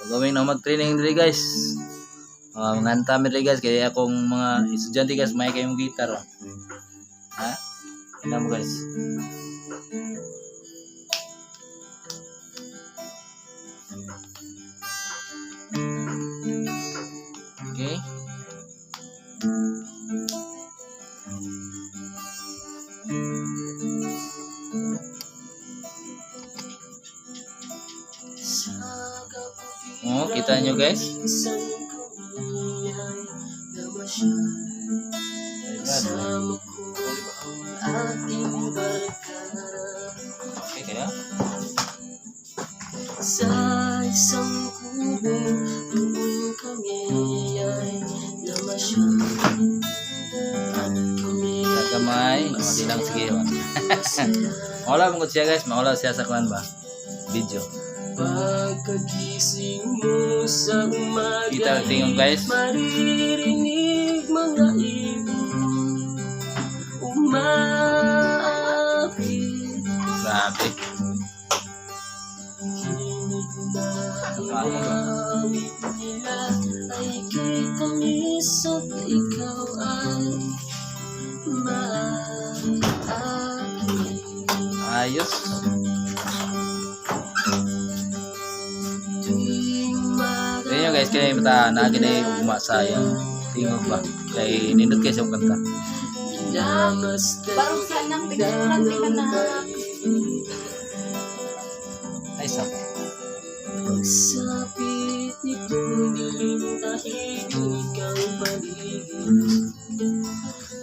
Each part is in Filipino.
Gawin na mag-training diri guys. Nganta mi diri guys kaya akong mga estudyante guys may kayong gitar. Ha? Ina mo guys. Okay. Oh, kita nyo guys. Okay kaya? Sa isang kubo, noon kami ay namasyal. Kagamay, hindi lang sige yun. Maula mong siya guys, maula siya sa kuan ba? Video. Pagkagising mo sa umaga, Kita tingong guys. maririnig mga ibon umapit. Grabe. Hinig na inawit nila ay kay tamis at ikaw ay maakit. Ayos. Kaya nyo guys, kaya mata na ginay ugma sa yung tingog ba? Kay nindot kayo sa kanta. Parang saan ang pinagkuhan ka na. Ay, sap. Pagsapit nitong dilim tahimik ang paligid.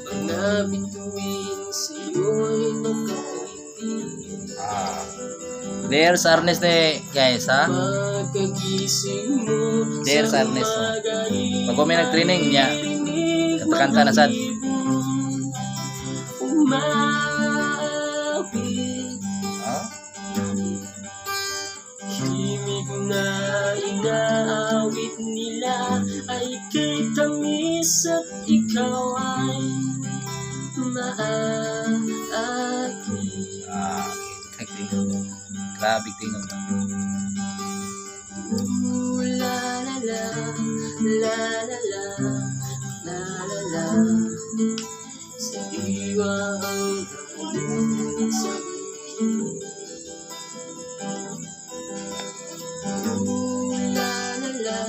Mga bituin sa'yo'y nakatitig. There's Arnes ni guys ha. Pagkagising mo There's sa Arnes. umaga, Pag may nag-training niya, kanta-kanta na sad. umapit. Himig na inaawit nila ay kay tamis at ikaw ay maakit. Nagtingog. Grabe tingog. Ooh, la la la, la la la, la la la. Sa diwa ang kaulong sa bukid. Ooh, la la la,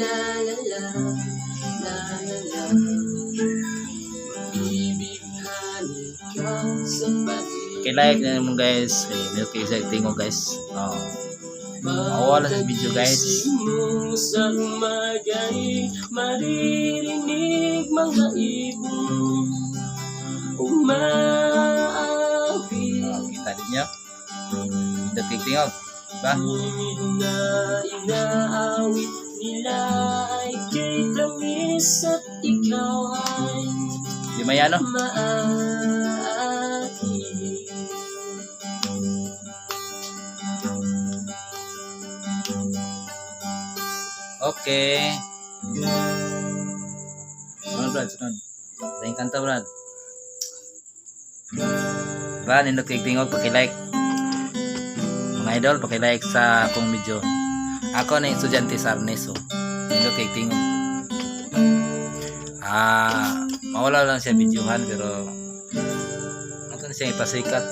la la la, la la la. Ibighanin ka sa pati. Like na naman guys. Kay sa tingog guys. Mawala sa video guys. Mo sa umaga'y maririnig mga ibon umawit. Kita din nyo. Ito tingog. Ba? Himig na inaawit nila ay kay tamis at ikaw ay Di mayano? maakit. Okay. Sunod Brad, sunod. Tayong kanta Brad. Brad, nindot kay tingog, paki-like. Mga idol, paki-like sa akong video. Ako na estudyante sa Arneso. Nindot kay tingog. Mawala lang siya videohan pero nato na siya ipasikat.